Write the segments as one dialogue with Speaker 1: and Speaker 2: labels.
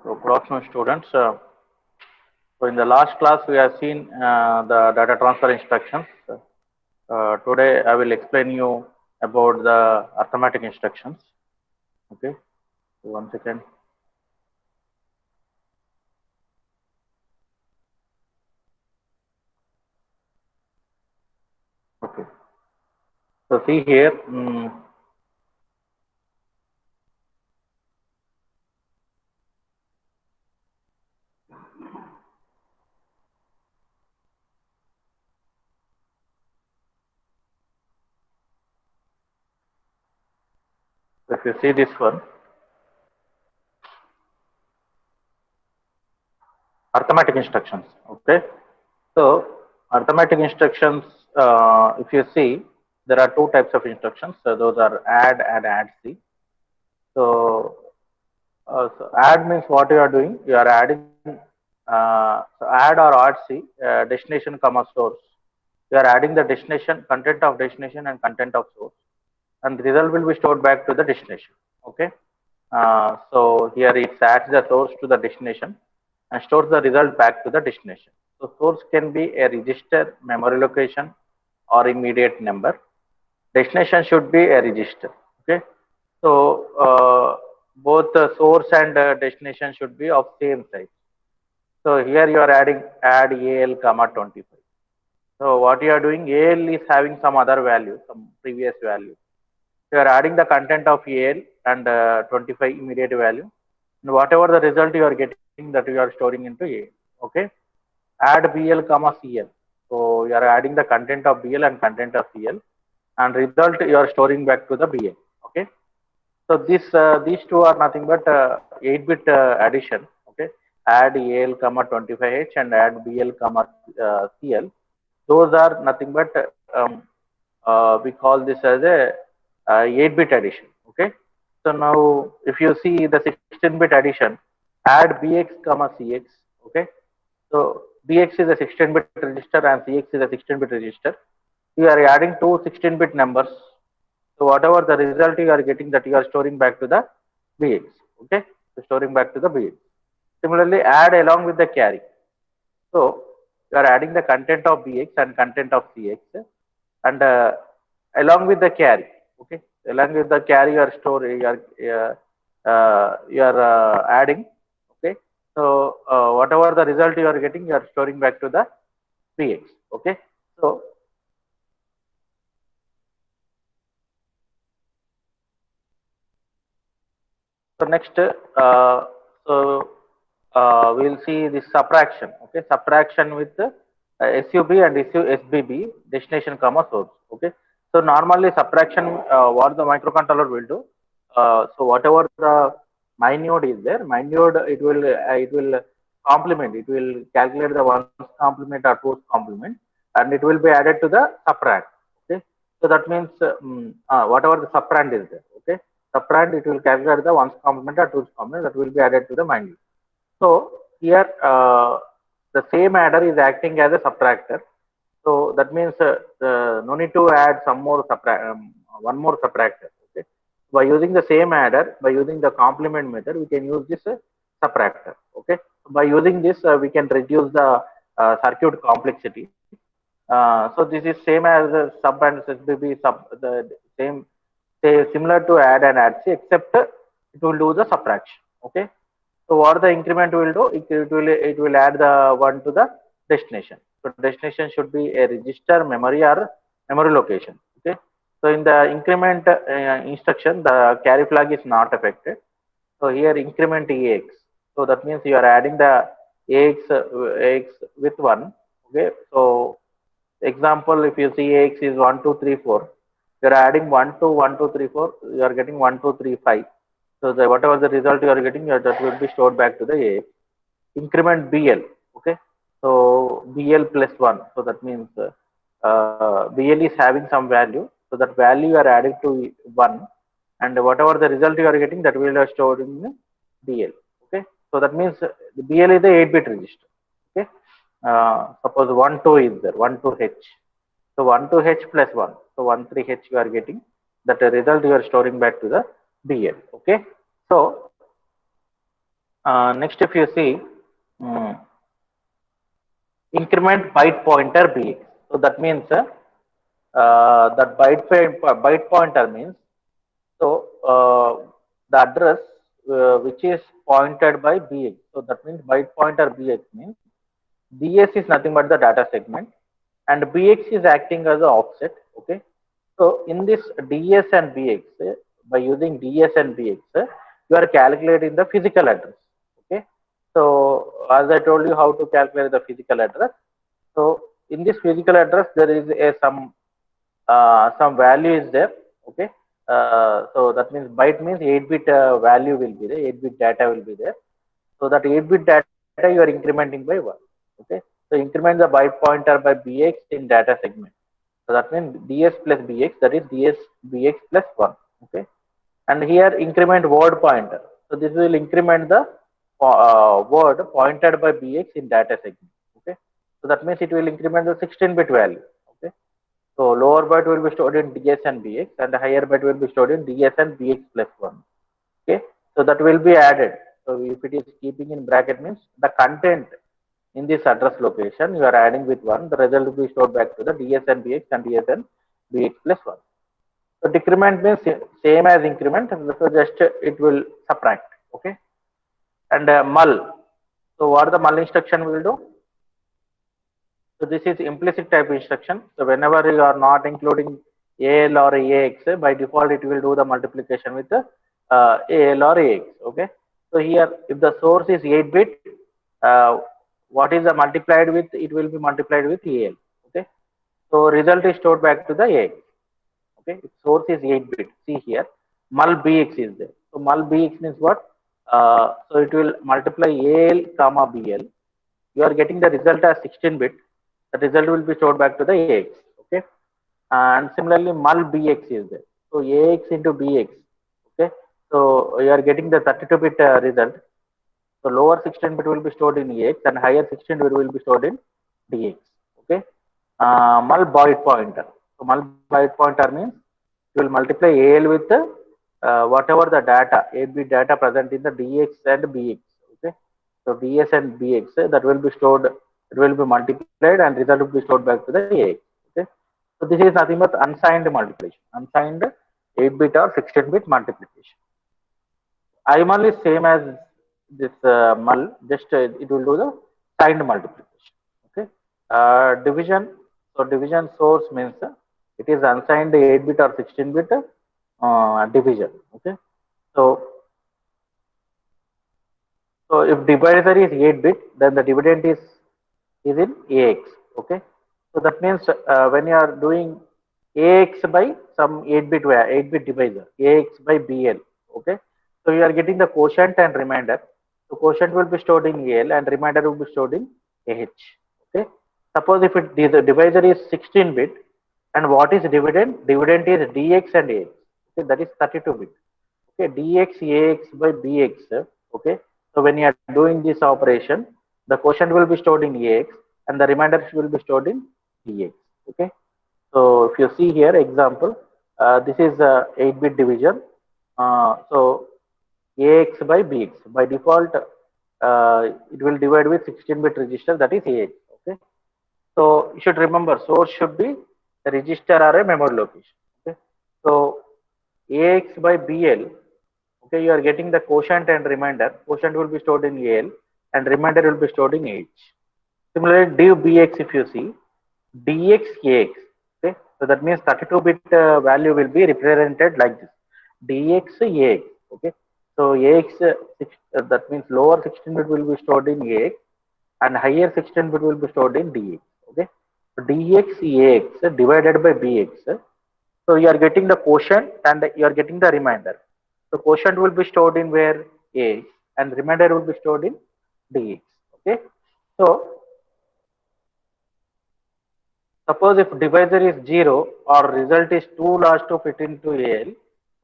Speaker 1: So, good afternoon, students. So, in the last class, we have seen the data transfer instructions. Today, I will explain you about the arithmetic instructions. Okay. So, 1 second. Okay. So, see here. If you see this one, arithmetic instructions. Okay. So, arithmetic instructions. If you see, there are two types of instructions. So, those are add and add C. So add means what you are doing. You are adding so add or add C destination comma source. You are adding the destination content of destination and content of source, and the result will be stored back to the destination. Okay. So here it adds the source to the destination and stores the result back to the destination. So source can be a register, memory location, or immediate number. Destination should be a register. Okay. So both the source and destination should be of same size. So here you are adding add AL comma 25. So what you are doing, AL is having some other value, some previous value. You are adding the content of AL and 25 immediate value, and whatever the result you are getting, that you are storing into AL. Okay. Add BL comma CL. So you are adding the content of BL and content of CL, and result you are storing back to the BL. Okay. So these two are nothing but 8-bit addition. Okay, add AL comma 25H and add BL comma CL. Those are nothing but we call this as a 8-bit addition. Okay, so now if you see the 16-bit addition, add BX comma CX. Okay, so BX is a 16-bit register and CX is a 16-bit register. You are adding two 16-bit numbers. So whatever the result you are getting, that you are storing back to the BX. Okay, so storing back to the BX. Similarly, add along with the carry. So you are adding the content of BX and content of CX, and along with the carry. Okay, along with the carry you are storing, you are adding. Okay, so whatever the result you are getting, you are storing back to the BX. Okay, so next, so we'll see this subtraction. Okay, subtraction with SUB and SBB destination comma source. Okay, so normally subtraction, what the microcontroller will do. So whatever the minode is there, minode it will complement. It will calculate the ones complement or twos complement, and it will be added to the subtract. Okay, so that means whatever the subtrahend is there. Okay, subtrahend it will calculate the ones complement or twos complement, that will be added to the minode. So here the same adder is acting as a subtractor. So that means no need to add some more one more subtractor. Okay. By using the same adder, by using the complement method, we can use this subtractor. Okay. By using this, we can reduce the circuit complexity. So this is same as sub and SBB sub, the same, say similar to add and add C, except it will do the subtraction. Okay. So what the increment will do? It will add the one to the destination. So destination should be a register, memory, or memory location. Okay. So in the increment instruction, the carry flag is not affected. So here increment AX. So that means you are adding the AX with 1. Okay. So example, if you see AX is 1, 2, 3, 4, you are adding 1 to 1, 2, 3, 4. You are getting 1, 2, 3, 5. So whatever the result you are getting, that will be stored back to the AX. Increment BL. Okay. So BL plus 1. So that means BL is having some value. So that value you are adding to 1, and whatever the result you are getting, that will be stored in BL. Okay. So that means the BL is the 8-bit register. Okay. Suppose 1 2 is there, 1 2 H. So 1 2 H plus 1. So 1 3 H you are getting. That result you are storing back to the BL. Okay. So Next, if you see, mm, increment byte pointer bx. So that means that byte pointer means, so the address which is pointed by bx. So that means byte pointer bx means ds is nothing but the data segment, and bx is acting as an offset. Okay. So in this ds and bx, by using ds and bx, you are calculating the physical address. Okay. So as I told you how to calculate the physical address. So in this physical address, there is a some value is there. Okay. So that means byte means 8-bit value will be there, 8-bit data will be there. So that 8-bit data you are incrementing by 1. Okay. So increment the byte pointer by bx in data segment. So that means ds plus bx, that is ds bx plus 1. Okay. And here increment word pointer. So this will increment the word pointed by bx in data segment. Okay. So that means it will increment the 16-bit value. Okay. So lower byte will be stored in ds and bx, and the higher byte will be stored in ds and bx plus 1. Okay. So that will be added. So if it is keeping in bracket means the content in this address location you are adding with 1, the result will be stored back to the ds and bx and ds and bx plus 1. So decrement means same as increment, so just it will subtract. Okay. And mul. So what the mul instruction will do? So this is implicit type instruction. So whenever you are not including AL or AX, by default it will do the multiplication with AL or AX. Okay. So here, if the source is 8-bit, uh, what is the multiplied with? It will be multiplied with AL. Okay. So result is stored back to the AX. Okay. If source is 8-bit. See here, mul BX is there. So mul BX means what? So it will multiply AL comma BL. You are getting the result as 16-bit. The result will be stored back to the AX. Okay. And similarly, mul BX is there. So AX into BX. Okay. So you are getting the 32-bit result. So lower 16-bit will be stored in AX and higher 16-bit will be stored in DX. Okay. Mul byte pointer. So mul byte pointer means you will multiply AL with whatever the data, 8-bit data present in the DX and BX. Okay. So DS and BX that will be stored, it will be multiplied and result will be stored back to the AX. Okay. So this is nothing but unsigned multiplication, unsigned 8-bit or 16-bit multiplication. IMUL is same as this mul, just it will do the signed multiplication. Okay. Division. So division source means it is unsigned 8-bit or 16-bit division. Okay. So so if divisor is 8-bit, then the dividend is in AX. Okay. So that means when you are doing AX by some 8-bit divisor, AX by BL. Okay. So you are getting the quotient and remainder. So quotient will be stored in AL and remainder will be stored in AH. Okay. Suppose if the divisor is 16-bit, and what is dividend? Dividend is DX and AX. Okay. That is 32-bit. Okay. DX AX by BX. Okay. So when you are doing this operation, the quotient will be stored in AX and the remainder will be stored in DX. Okay. So if you see here example, this is a 8-bit division. So AX by BX. By default, it will divide with 16-bit register, that is AX. Okay. So you should remember source should be a register or a memory location. Okay. So AX by BL. Okay, you are getting the quotient and remainder. Quotient will be stored in AL and remainder will be stored in H. Similarly, div BX, if you see, DX AX. Okay, so that means 32-bit value will be represented like this. DX AX. Okay, so AX, that means lower 16-bit will be stored in AX and higher 16-bit will be stored in DX. Okay, so DX AX divided by BX. So you are getting the quotient and you are getting the remainder. So quotient will be stored in where AX and remainder will be stored in DX. Okay. So suppose if divisor is 0 or result is too large to fit into AL,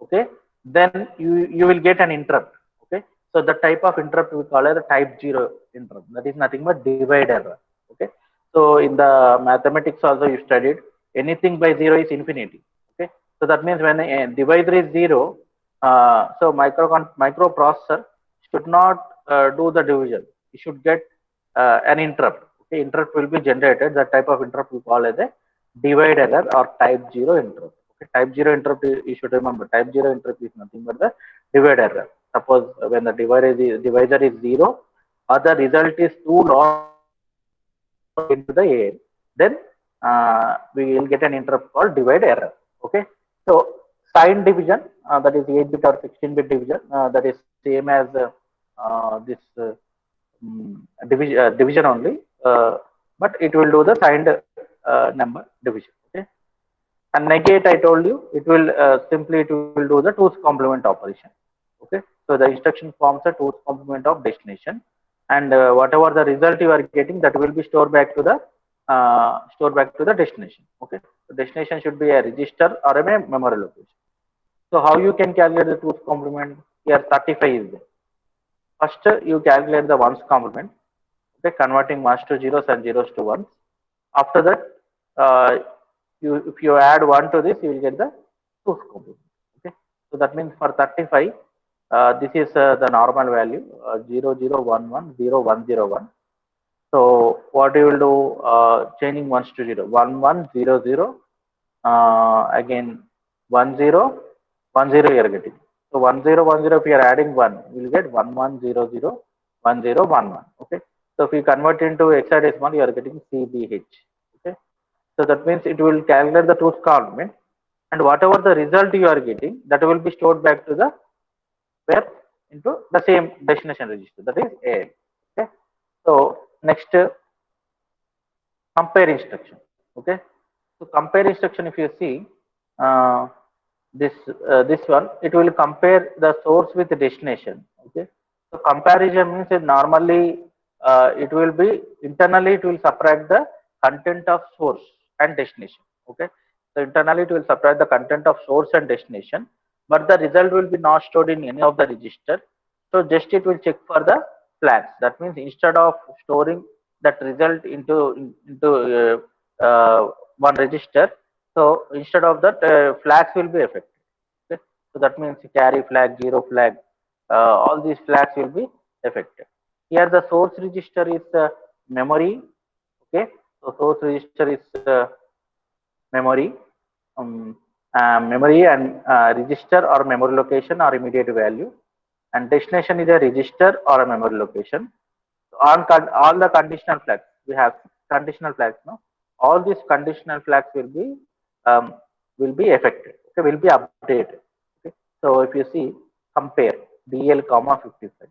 Speaker 1: okay, then you will get an interrupt. Okay. So the type of interrupt we call as a type 0 interrupt. That is nothing but divide error. Okay. So in the mathematics also you studied anything by 0 is infinity. Okay. So that means when a divisor is 0, so microprocessor should not do the division, you should get an interrupt. Okay, interrupt will be generated. That type of interrupt we call as a divide error or type 0 interrupt. Okay, type 0 interrupt, you should remember, type 0 interrupt is nothing but the divide error. Suppose when the divisor is 0 or the result is too large into the air, then we will get an interrupt called divide error. Okay, so sign division, that is 8-bit or 16-bit division, that is same as this division only, but it will do the signed number division. Okay, and negate, I told you, it will simply it will do the 2's complement operation. Okay, so the instruction forms a 2's complement of destination, and whatever the result you are getting, that will be stored back to the destination. Okay, so destination should be a register or a memory location. So how you can calculate the 2's complement? Here 35 is there. First you calculate the 1's complement. Okay, converting 1's to zeros and zeros to 1's. After that, if you add 1 to this, you will get the 2's complement. Okay, so that means for 35, this is the normal value, 0 0 1 1 0 1 0 1. So what you will do, changing 1's to 0, 1 1 0 0, again 1 0 1 0 you are getting. So 1 0 1 0, if you are adding 1, you will get 1 1 0 0 1 0 1 1. Okay, so if you convert into hexadecimal, you are getting CBH. Okay, so that means it will calculate the 2's complement, and whatever the result you are getting, that will be stored back to the where, into the same destination register, that is AL. Okay, so next, compare instruction. Okay, so compare instruction, if you see uh, this one, it will compare the source with the destination. Okay, so comparison means that normally it will be internally, it will subtract the content of source and destination. Okay, so internally it will subtract the content of source and destination, but the result will be not stored in any of the register. So just it will check for the flags. That means instead of storing that result into one register, so instead of that, flags will be affected. Okay? So that means carry flag, zero flag, all these flags will be affected. Here the source register is memory. Okay, so source register is memory, um, memory and register or memory location or immediate value, and destination is a register or a memory location. All the conditional flags, we have conditional flags now. All these conditional flags um, will be affected. Okay, will be updated. Okay, so if you see, compare BL comma 55.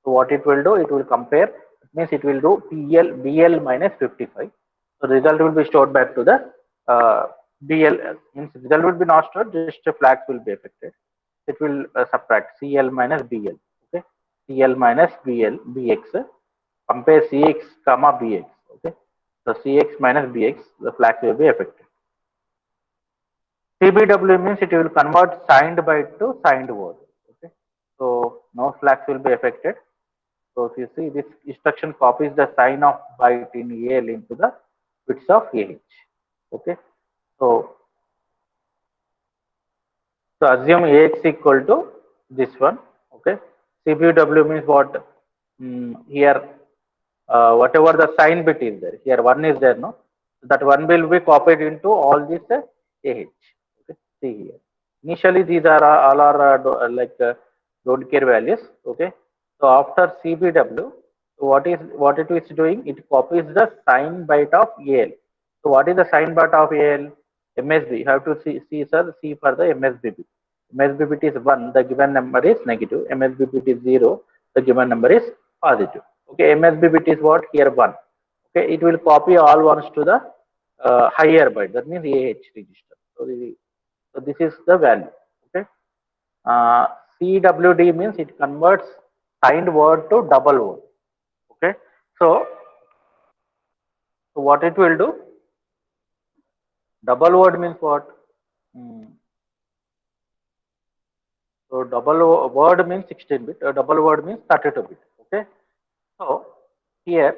Speaker 1: So what it will do? It will compare. It means it will do BL minus 55. So result will be stored back to the BL. Means result will be not stored. Just flags will be affected. It will subtract CL minus BL. Okay, CL minus BX. Compare CX comma BX. Okay, so CX minus BX, the flags will be affected. CBW means it will convert signed byte to signed word. Okay, so no flags will be affected. So if you see, this instruction copies the sign of byte in AL into the bits of AH. Okay, so assume AX equal to this one. Okay, CBW means what? Here, whatever the sign bit is there, here one is there, no? So that one will be copied into all this AH. Okay, see here. Initially, these are all are don't care values. Okay, so after CBW, so what it is doing? It copies the sign byte of AL. So what is the sign byte of AL? MSB. You have to see sir, see for the MSB bit. MSB bit is 1, the given number is negative. MSB bit is 0, the given number is positive. Okay, MSB bit is what? Here 1. Okay, it will copy all ones to the higher byte. That means AH register. So this is the value. Okay, uh, CWD means it converts signed word to double word. Okay, so what it will do? Double word means what? Hmm. So double word means 16 bit, double word means 32 bit. Okay. So here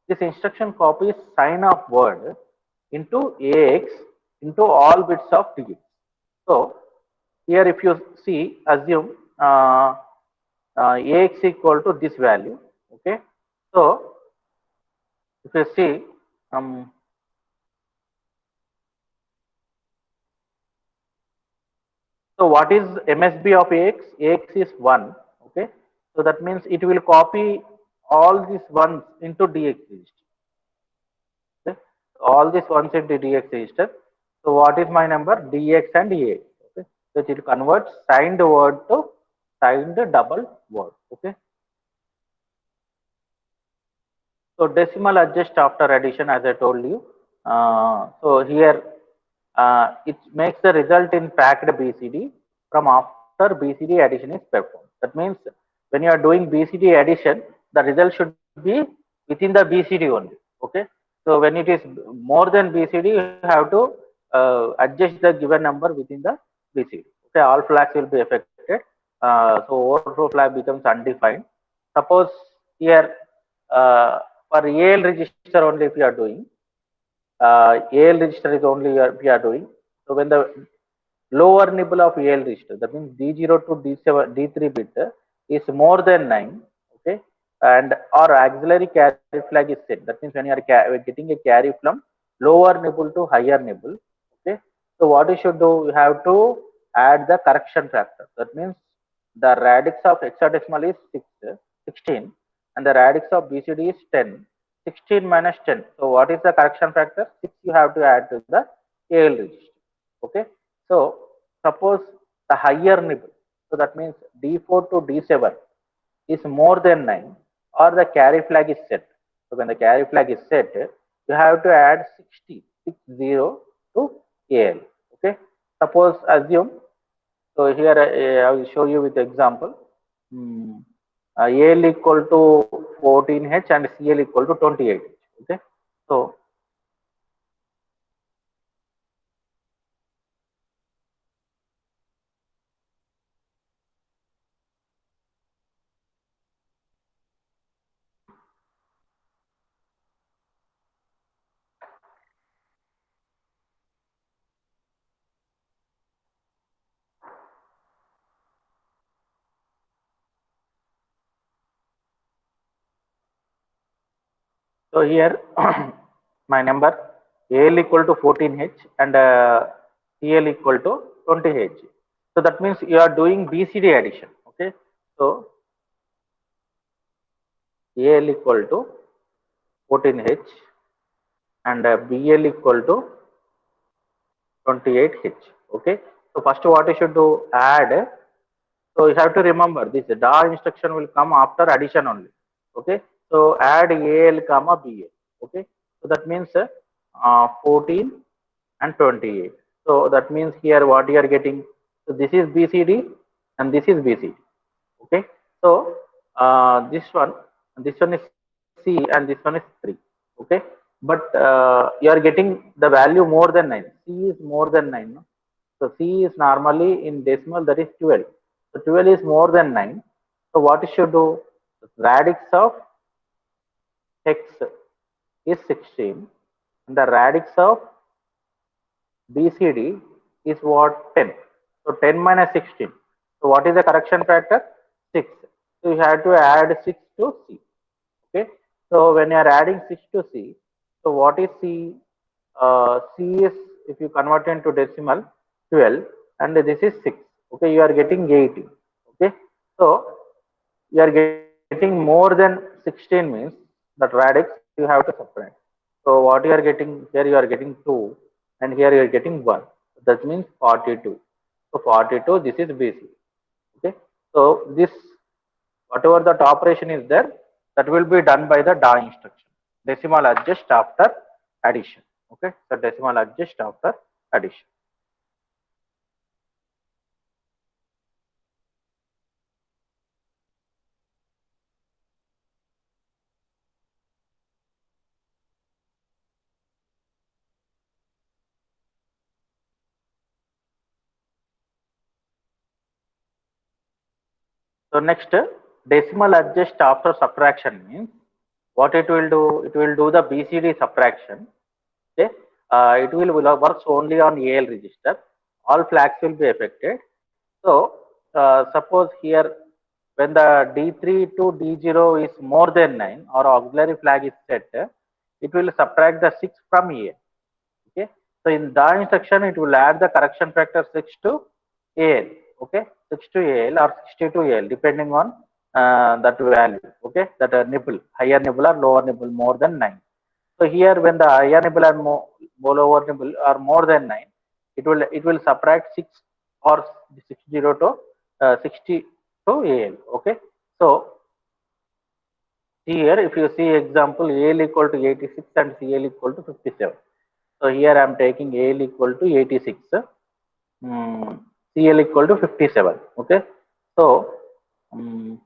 Speaker 1: this instruction copies sign of word into AX into all bits of digits. So here if you see, assume AX equal to this value. Okay, so if you see, so what is MSB of AX? AX is 1. Okay, so that means it will copy all these ones into DX register. Okay? All these ones into DX register. So what is my number? DX and AX. Okay, so it will convert signed word to signed double word. Okay. So decimal adjust after addition, as I told you. So here it makes the result in packed BCD from after BCD addition is performed. That means when you are doing BCD addition, the result should be within the BCD only. Okay. So when it is more than BCD, you have to adjust the given number within the BCD. Okay. All flags will be affected. So overflow flag becomes undefined. Suppose here for AL register only if you are doing, AL register is only we are doing. So when the lower nibble of AL register, that means D0 to D7, D3 bit is more than 9, okay, and or auxiliary carry flag is set. That means when you are getting a carry from lower nibble to higher nibble, okay. So what you should do, you have to add the correction factor. That means the radix of hexadecimal is 16 and the radix of BCD is 10. 16 minus 10. So what is the correction factor? 6 you have to add to the AL register. Okay. So suppose the higher nibble. So that means D4 to D7 is more than 9 or the carry flag is set. So when the carry flag is set, you have to add 60 to AL. Okay. Suppose assume, so here I will show you with example. AL equal to 14H and CL equal to 28H. Okay. So so here my number AL equal to 14H and CL equal to 20H. So that means you are doing BCD addition. Okay. So AL equal to 14H and BL equal to 28H. Okay. So first what you should do, add. So you have to remember this DA instruction will come after addition only. Okay. So add AL comma BL. Okay. So that means 14 and 28. So that means here what you are getting. So this is BCD and this is BCD. Okay. So this one is C and this one is 3. Okay. But you are getting the value more than 9. C is more than 9. No? So C is normally in decimal, that is 12. So 12 is more than 9. So what you should do? Radix of hex is 16 and the radix of BCD is what? 10. So 10 minus 16. So what is the correction factor? 6. So you have to add 6 to C. Okay. So when you are adding 6 to C, so what is C? C is, if you convert into decimal, 12 and this is 6. Okay. You are getting 80. Okay. So you are getting more than 16 means that radix you have to subtract. So what you are getting here, you are getting 2 and here you are getting 1. That means 42. So 42, this is BC. Okay. So this, whatever that operation is there, that will be done by the DA instruction. Decimal adjust after addition. Okay. So decimal adjust after addition. So next, decimal adjust after subtraction means what it will do? It will do the BCD subtraction. Okay, it will works only on AL register. All flags will be affected. So suppose here when the D3 to D0 is more than 9 or auxiliary flag is set, it will subtract the 6 from A. Okay. So in the instruction, it will add the correction factor 6 to AL. Okay. 6 to AL or 60 to AL depending on that value. Okay. That nibble, higher nibble or lower nibble more than 9. So here when the higher nibble and lower nibble are more than 9, it will subtract 6 or 60 to 60 to AL. Okay. So here if you see example AL equal to 86 and CL equal to 57. So here I am taking AL equal to 86, CL equal to 57. Okay. So um,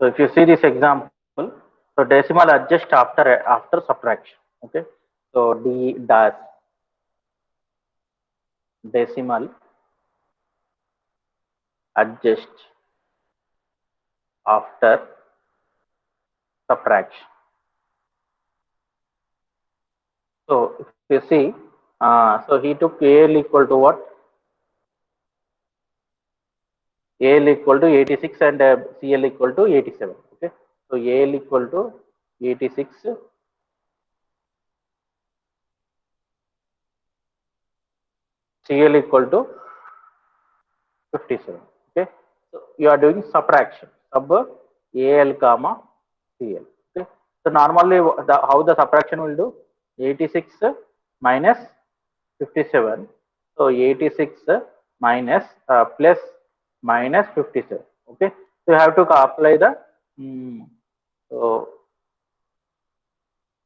Speaker 1: so if you see this example, so decimal adjust after subtraction. Okay. So D dash decimal adjust after subtraction. So if you see, so he took AL equal to what? AL equal to 86 and CL equal to 87. Okay. So AL equal to 86, CL equal to 57. Okay. So you are doing subtraction. Sub AL comma CL. Okay. So normally how the subtraction will do? 86 minus 57. So 86 minus plus minus 57. Okay. So you have to apply the so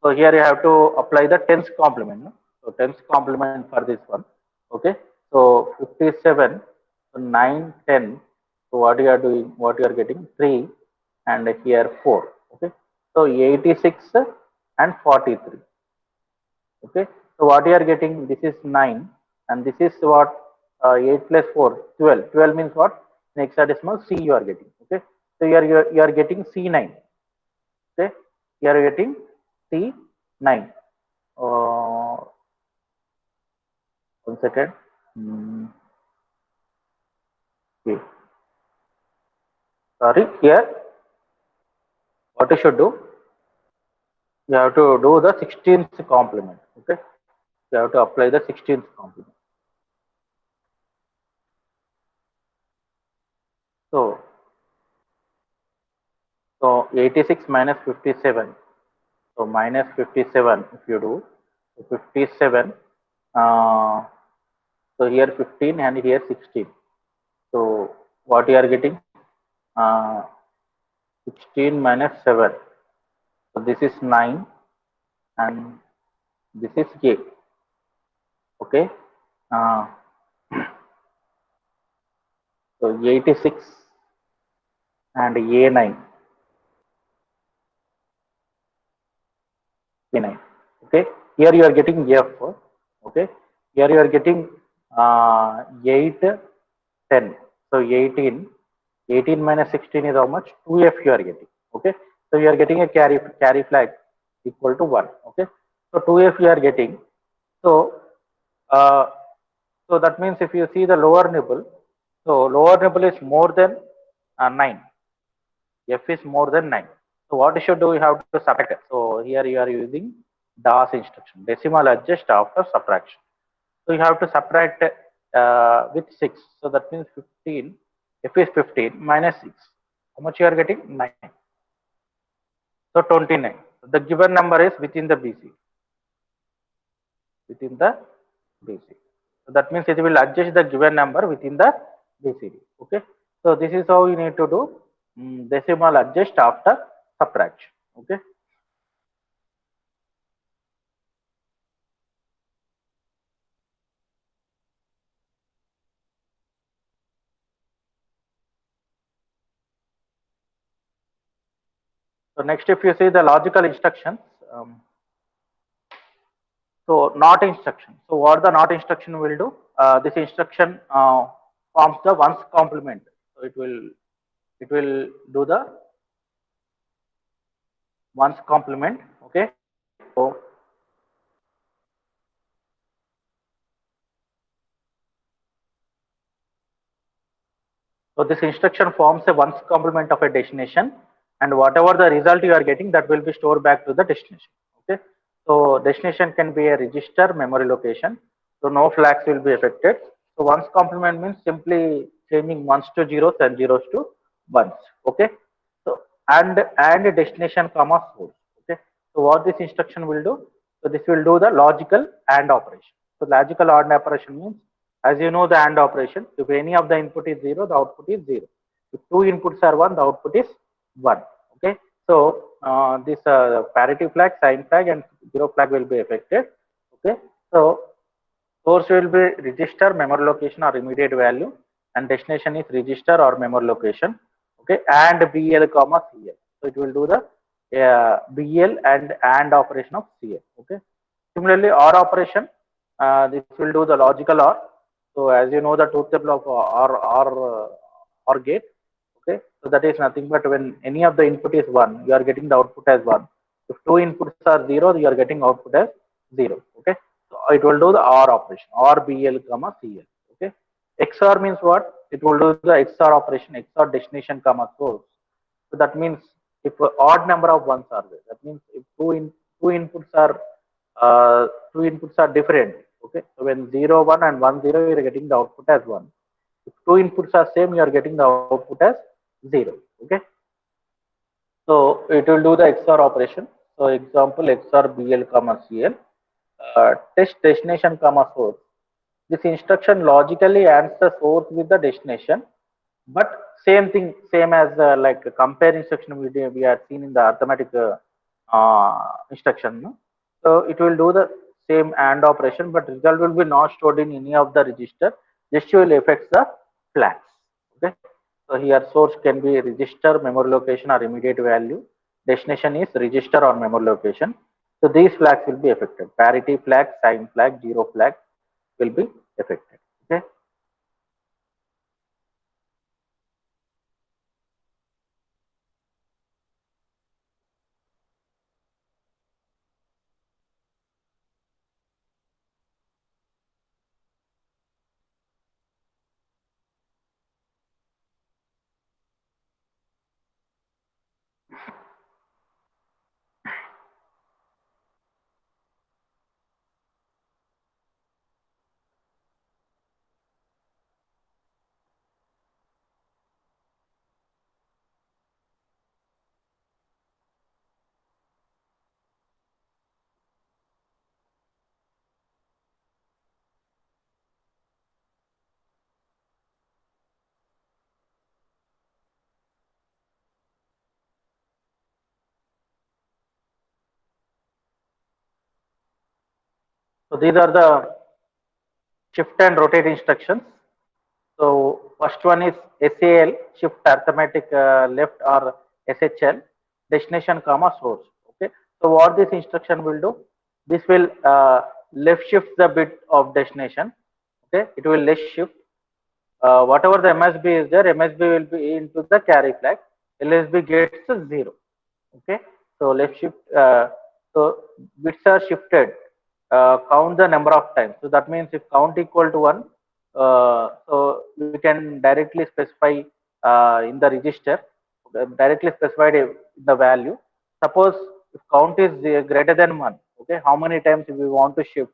Speaker 1: so here you have to apply the tens complement. No? So tens complement for this one. Okay. So 57, so 9, 10. So what you are doing, what you are getting 3 and here 4. Okay. So 86 and 43. Okay. So what you are getting, this is 9 and this is what 8 plus 4, 12. 12 means what? In hexadecimal C you are getting. Okay. So you are getting C9. Okay. You are getting C9. 1 second. Okay. Sorry, here what you should do, you have to do the 16th complement. Okay, you have to apply the 16th complement. So, so 86 minus 57. So minus 57 if you do, so 57. Uh, so here 15 and here 16. So what you are getting? Uh, 16 minus 7. So this is 9 and this is K. Okay. Uh, so 86 and A9. A9. Okay. Here you are getting F. Okay. Here you are getting 8, 10. So 18. 18 minus 16 is how much? 2F you are getting. Okay. So you are getting a carry flag equal to 1. Okay. So 2F you are getting. So uh, so that means if you see the lower nibble, so lower nibble is more than 9. F is more than 9. So what you should do, you have to subtract it. So here you are using DAS instruction, decimal adjust after subtraction. So you have to subtract with 6. So that means 15. F is 15 minus 6. How much you are getting? 9. So 29. The given number is within the BC. Within the BC. So that means it will adjust the given number within the BCD. Okay. So this is how you need to do decimal adjust after subtraction. Okay. So next, if you see the logical instructions, so not instruction. So what the not instruction will do? This instruction forms the ones complement. So it will do the ones complement. Okay, so this instruction forms a ones complement of a destination, and whatever the result you are getting, that will be stored back to the destination. Okay, so destination can be a register, memory location, so no flags will be affected. So ones complement means simply changing ones to zeros and zeros to ones. Okay, so and destination comma source. Okay, so what this instruction will do? So this will do the logical AND operation. So logical AND operation means, as you know, the AND operation, if any of the input is 0, the output is 0. If two inputs are 1, the output is 1. Okay. So this parity flag, sign flag, and zero flag will be affected. Okay. So source will be register, memory location, or immediate value, and destination is register or memory location. Okay. And BL comma CL. So it will do the BL and operation of CL. Okay. Similarly, OR operation, this will do the logical OR. So as you know, the truth table of OR gate. Okay, so that is nothing but when any of the input is 1, you are getting the output as 1. If two inputs are 0, you are getting output as 0. Okay, so it will do the OR operation, OR BL comma CL. Okay, XOR means what? It will do the XOR operation, XOR destination comma source. So that means if an odd number of ones are there, that means if two inputs are different. Okay, so when 0 1 and 1 0, you are getting the output as 1. If two inputs are same, you are getting the output as 0. Okay, so it will do the XOR operation. So example, XOR BL comma CL, test destination comma source. This instruction logically adds the source with the destination, but same thing, same as like compare instruction we had seen in the arithmetic instruction, no? So it will do the same AND operation, but result will be not stored in any of the register, just will affect the flags. Okay, so here source can be register, memory location, or immediate value. Destination is register or memory location. So these flags will be affected. Parity flag, sign flag, zero flag will be affected. Okay. So these are the shift and rotate instructions. So first one is SAL, shift arithmetic left, or SHL, destination comma source. Okay. So what this instruction will do? This will left shift the bit of destination. Okay. It will left shift. Whatever the MSB is there, MSB will be into the carry flag. LSB gets a 0. Okay, so left shift, so bits are shifted, count the number of times. So that means if count equal to 1, so we can directly specify in the register, directly specified the value. Suppose if count is greater than 1, okay, how many times we want to shift?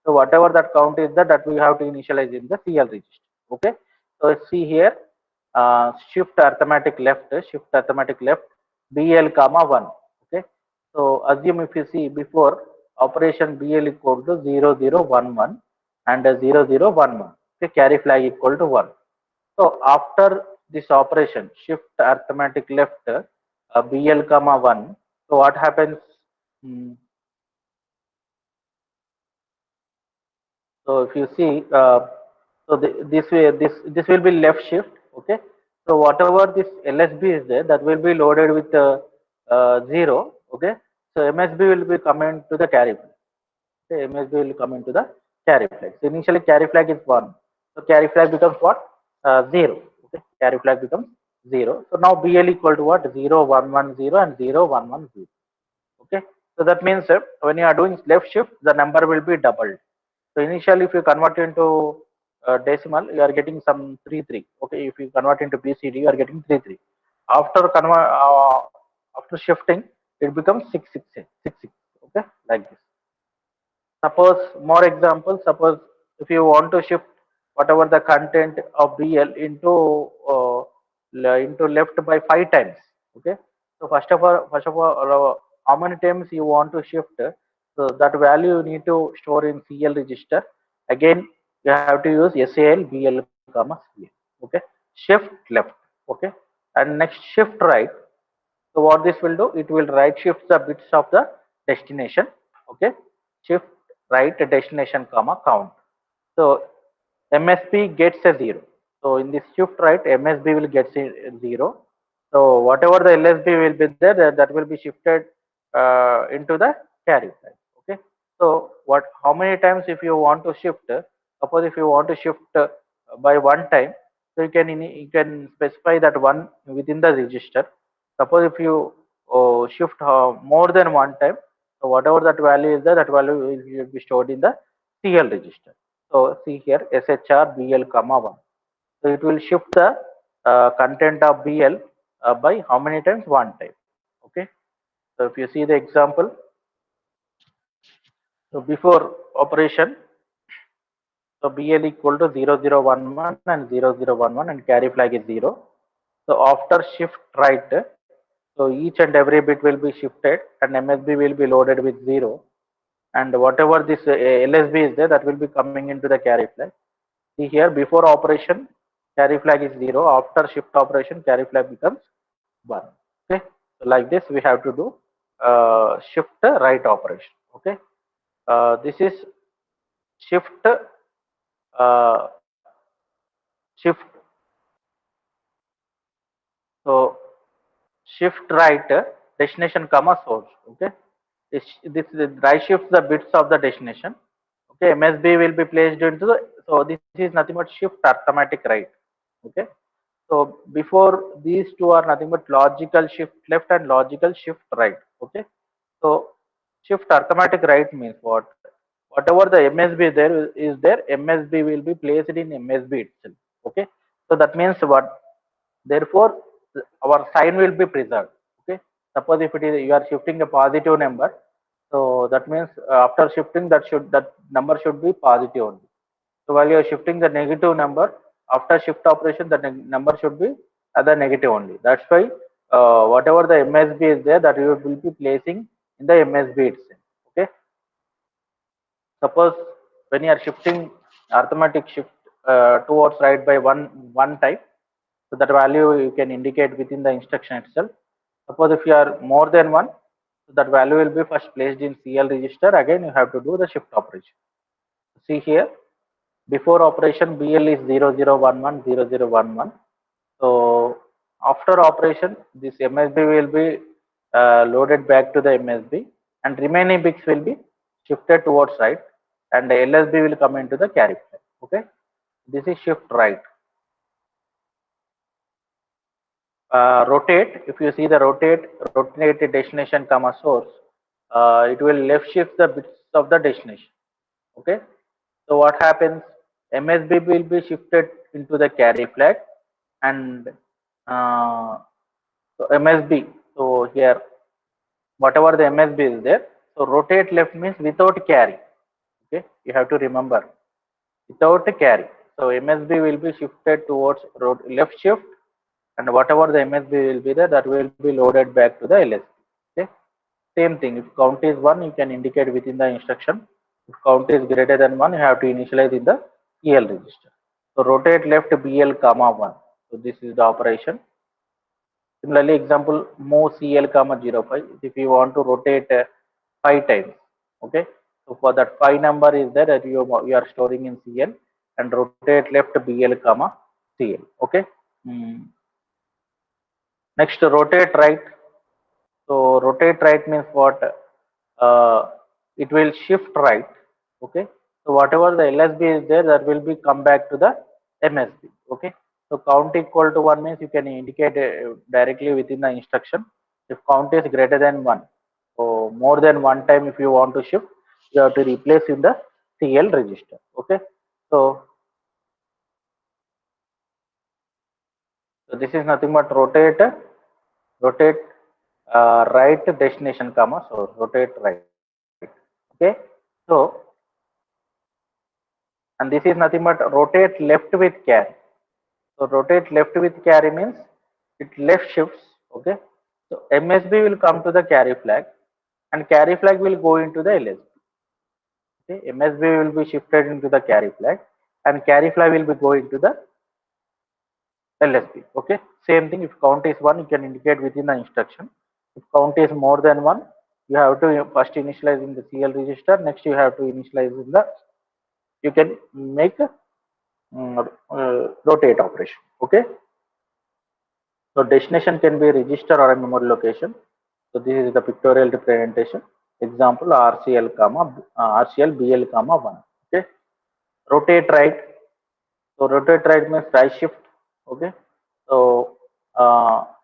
Speaker 1: So whatever that count is, that we have to initialize in the CL register. Okay, so see here, shift arithmetic left, BL comma 1. Okay, so assume if you see before operation BL equal to 0011 and 0011. Okay, carry flag equal to 1. So after this operation, shift arithmetic left, BL comma 1. So what happens? Hmm, so if you see, so this will be left shift. Okay, so whatever this LSB is there, that will be loaded with 0. Okay, so MSB will be coming to the carry flag. Okay, MSB will come into the carry flag. So initially carry flag is 1. So carry flag becomes what? 0. Okay, carry flag becomes 0. So now BL equal to what? 0 1 1 0 and 0 1 1 0. Okay, so that means when you are doing left shift, the number will be doubled. So initially, if you convert into decimal, you are getting some 3 3. Okay, if you convert into BCD, you are getting 3 3. After after shifting, it becomes 6 6 6 6 6. Okay, like this. Suppose more examples. Suppose if you want to shift whatever the content of BL into left by 5 times. Okay. So first of all, how many times you want to shift? So that value you need to store in CL register. Again, you have to use SAL BL comma CL. Okay. Shift left. Okay. And next shift right. So what this will do, it will right shift the bits of the destination. Okay, shift right destination comma count. So MSB gets a 0. So in this shift right, MSB will get a 0. So whatever the LSB will be there, that will be shifted into the carry flag. Okay. So what? How many times if you want to shift? Suppose if you want to shift by one time, so you can specify that one within the register. Suppose if you shift more than one time, so whatever that value is there, that value will be stored in the CL register. So see here SHR BL comma 1. So it will shift the content of BL by how many times? One time. Okay. So if you see the example, so before operation, so BL equal to 0011 and 0011 and carry flag is 0. So after shift right, so each and every bit will be shifted and MSB will be loaded with 0. And whatever this LSB is there, that will be coming into the carry flag. See here, before operation, carry flag is 0. After shift operation, carry flag becomes 1. Okay. So like this, we have to do shift right operation. Okay. This is shift uh, shift. So shift right destination comma source. Okay. This right shifts the bits of the destination. Okay, MSB will be placed into the, so this is nothing but shift arithmetic right. Okay, so before these two are nothing but logical shift left and logical shift right. Okay, so shift arithmetic right means what? Whatever the MSB there is there, MSB will be placed in MSB itself. Okay, so that means what? Therefore, our sign will be preserved. Okay, suppose if it is you are shifting a positive number, so that means after shifting that number should be positive only. So while you are shifting the negative number, after shift operation, the number should be other negative only. That's why whatever the MSB is there, that you will be placing in the MSB itself. Okay. Suppose when you are shifting arithmetic shift towards right by one type, so that value you can indicate within the instruction itself. Suppose if you are more than one, so that value will be first placed in CL register. Again, you have to do the shift operation. See here, before operation BL is 0011 0011. So after operation, this MSB will be loaded back to the MSB, and remaining bits will be shifted towards right, and the LSB will come into the carry flag. Okay, this is shift right. Rotate, if you see the rotate destination comma source, it will left shift the bits of the destination. Okay, so what happens? MSB will be shifted into the carry flag, and uh, so MSB. So here, whatever the MSB is there, so rotate left means without carry. Okay, you have to remember without carry. So MSB will be shifted towards left shift, and whatever the MSB will be there, that will be loaded back to the LSB. Okay, same thing. If count is 1, you can indicate within the instruction. If count is greater than 1, you have to initialize in the EL register. So rotate left BL comma 1. So this is the operation. Similarly, example move CL comma 05. If you want to rotate 5 times, okay. So for that 5 number is there that you are storing in CL, and rotate left BL comma CL. Okay. Next, rotate right. So rotate right means what? It will shift right. Okay. So whatever the LSB is there, that will be come back to the MSB. Okay. So count equal to 1 means you can indicate directly within the instruction. If count is greater than 1, so more than one time if you want to shift, you have to replace in the CL register. Okay. So, this is nothing but rotate right destination comma, so rotate right. Okay. So, and this is nothing but rotate left with carry. So rotate left with carry means it left shifts. Okay. So MSB will come to the carry flag and carry flag will go into the LSB. Okay. MSB will be shifted into the carry flag and carry flag will be going to the LSB. Okay. Same thing, if count is 1, you can indicate within the instruction. If count is more than 1, you have to first initialize in the CL register. Next, you have to initialize in the, you can make a rotate operation. Okay. So destination can be a register or a memory location. So this is the pictorial representation. Example RCL comma RCL BL comma 1. Okay. Rotate right. So rotate right means right shift. Okay. So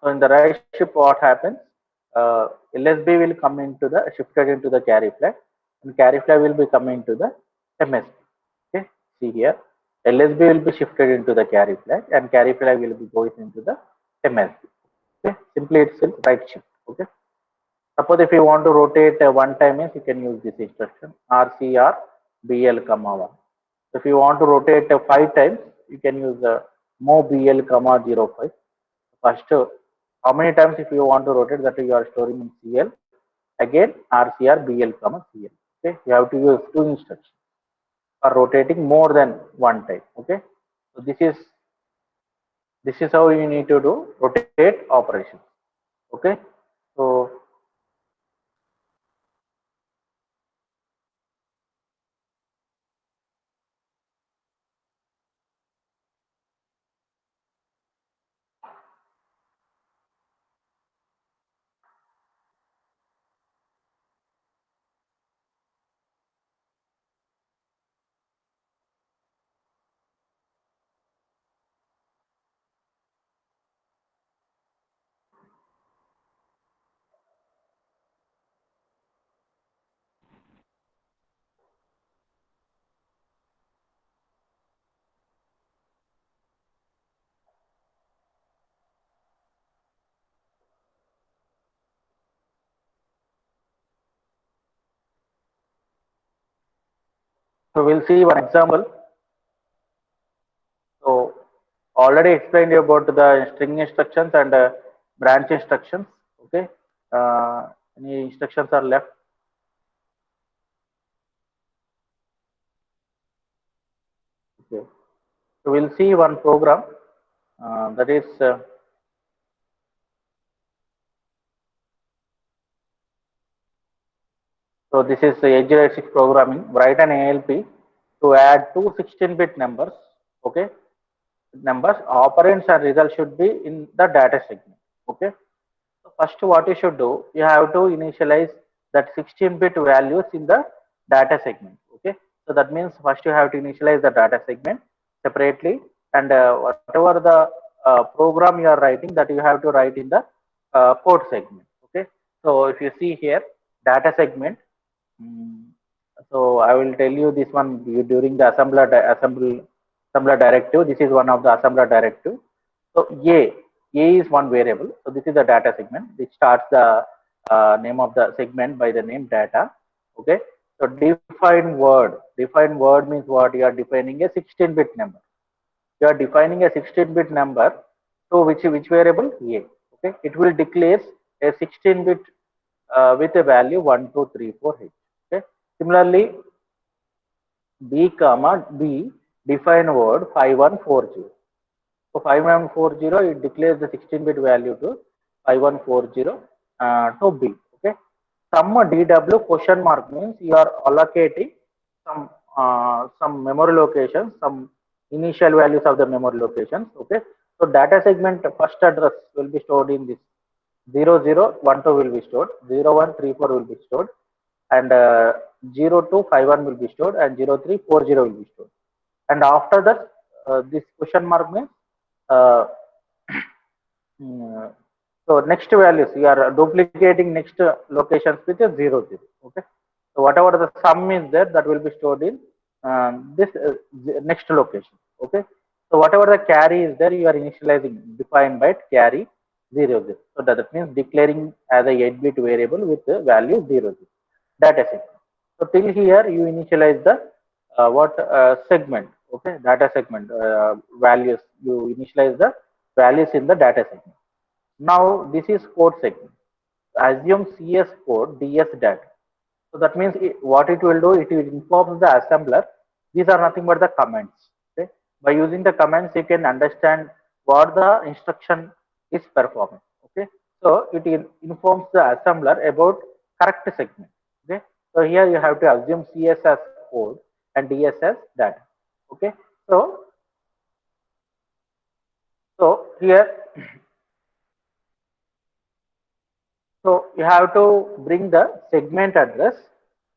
Speaker 1: in the right shift, what happens? LSB will come into the shifted into the carry flag, and carry flag will be coming to the MSB. Okay. See here, LSB will be shifted into the carry flag, and carry flag will be going into the MSB. Okay. Simply it's a right shift. Okay. Suppose if you want to rotate one time means you can use this instruction RCR BL comma 1. If you want to rotate 5 times, you can use move BL comma 05. First, how many times if you want to rotate, that you are storing in CL. Again RCR BL comma CL. Okay, you have to use 2 instructions for rotating more than one time. Okay, so this is how you need to do rotate operations. Okay, so we'll see one example. So already explained about the string instructions and branch instructions. Okay, any instructions are left? Okay, so we'll see one program that is. So this is 8086 programming. Write an ALP to add two 16-bit numbers. Okay, numbers, operands and results should be in the data segment. Okay. So first, what you should do, you have to initialize that 16-bit values in the data segment. Okay. So that means first you have to initialize the data segment separately, and whatever the program you are writing, that you have to write in the code segment. Okay. So if you see here, data segment. Mm, so I will tell you this one during the assembler directive. This is one of the assembler directive. So A is one variable. So this is the data segment which starts the name of the segment by the name data. Okay. So define word means what? You are defining a 16-bit number. You are defining a 16-bit number. So which variable? A. Okay. It will declare a 16-bit with a value 1, 2, 3, 4, H. Okay. Similarly, B comma B define word 5140. So 5140, it declares the 16-bit value to 5140 to B. Okay. Some DW question mark means you are allocating some memory locations, some initial values of the memory locations. Okay. So data segment first address will be stored in this 0012 will be stored, 0134 will be stored, and 0251 will be stored, and 0340 will be stored. And after that, this question mark means uh, so next values you are duplicating next locations with a 0 0. Okay. So whatever the sum is there, that will be stored in this next location. Okay. So whatever the carry is there, you are initializing defined by carry 0 0. So that means declaring as a 8-bit variable with the value 0 0. Data segment. So till here you initialize the what segment. Okay, data segment values. You initialize the values in the data segment. Now this is code segment. Assume CS code DS data. So that means what it will do, it will inform the assembler. These are nothing but the comments. Okay? By using the comments, you can understand what the instruction is performing. Okay, so it informs the assembler about correct segment. Okay, so here you have to assume CS as code and DS as data. Okay, so here so you have to bring the segment address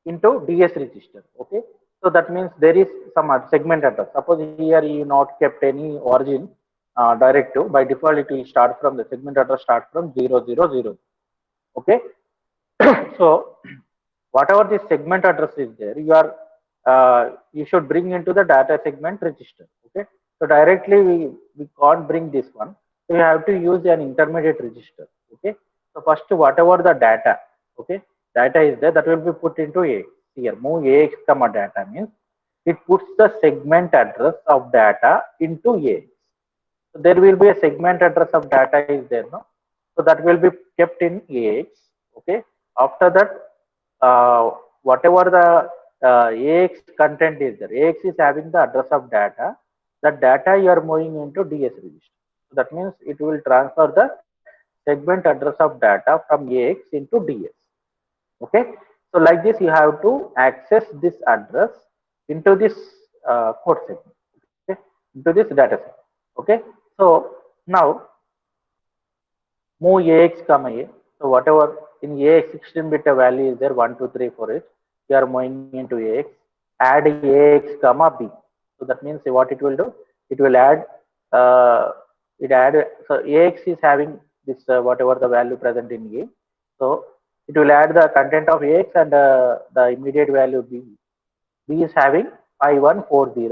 Speaker 1: into DS register. Okay. So that means there is some segment address. Suppose here you not kept any origin directive. By default, it will start from the segment address start from 0 0 0. Okay. So whatever the segment address is there, you should bring into the data segment register. Okay. So directly we can't bring this one. So you have to use an intermediate register. Okay. So first whatever the data, okay, data is there, that will be put into a here. Move AX comma data means it puts the segment address of data into AX. So there will be a segment address of data is there, no? So that will be kept in AX. Okay. After that, whatever the AX content is there, AX is having the address of data. That data you are moving into DS register. So that means it will transfer the segment address of data from AX into DS. Okay. So like this, you have to access this address into this code segment. Okay. Into this data set. Okay. So now move AX comma A. So whatever in AX 16-bit value is there 1 2 3 4 8, you are moving into AX. Add AX comma B. So that means what it will do? It will add so AX is having this whatever the value present in A. So it will add the content of AX and the immediate value B. B is having 5140.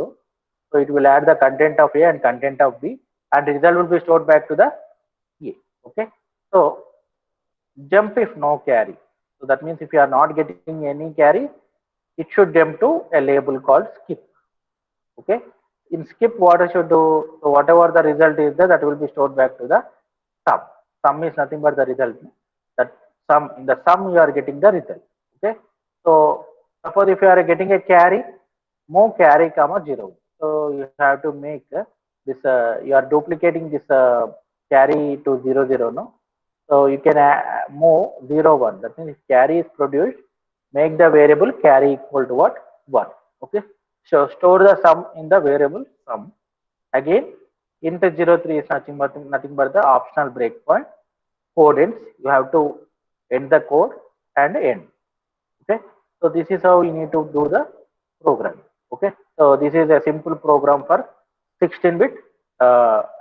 Speaker 1: So it will add the content of A and content of B, and the result will be stored back to the A. Okay. So jump if no carry. So that means if you are not getting any carry, it should jump to a label called skip. Okay. In skip, what I should do? So whatever the result is there, that will be stored back to the sum. Sum is nothing but the result. That sum in the sum you are getting the result. Okay. So suppose if you are getting a carry, move carry comma 0. So you have to make this. You are duplicating this carry to 0 0. No. So you can move 0 1. That means if carry is produced, make the variable carry equal to what 1. Okay. So store the sum in the variable sum. Again, int 03 is nothing but the optional breakpoint. Code ends. You have to end the code and end. Okay. So this is how you need to do the program. Okay. So this is a simple program for 16-bit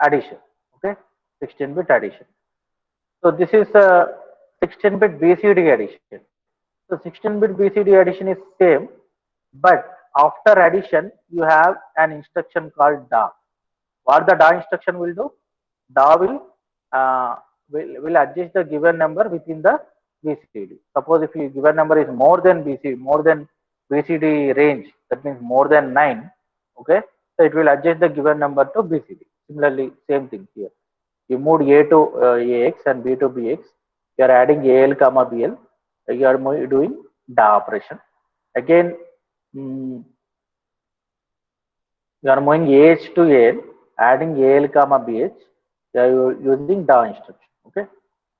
Speaker 1: addition. Okay. 16-bit addition. So this is a 16-bit BCD addition. So 16-bit BCD addition is same, but after addition, you have an instruction called DA. What the DA instruction will do? DA will adjust the given number within the BCD. Suppose if your given number is more than BCD range, that means more than 9. Okay, so it will adjust the given number to BCD. Similarly, same thing here. You moved A to AX and B to BX. You are adding AL comma BL. You are doing DA operation. Again, you are moving AH to AL, adding AL comma BH. You are using DA instruction. Okay.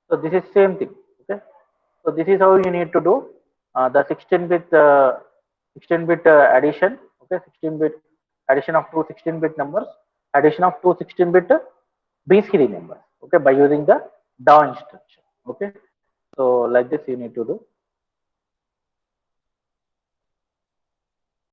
Speaker 1: So this is same thing. Okay. So this is how you need to do the 16-bit addition. Okay. 16-bit addition of two 16-bit numbers. Addition of two 16-bit BCD numbers. Okay. By using the DA instruction. Okay. So like this you need to do.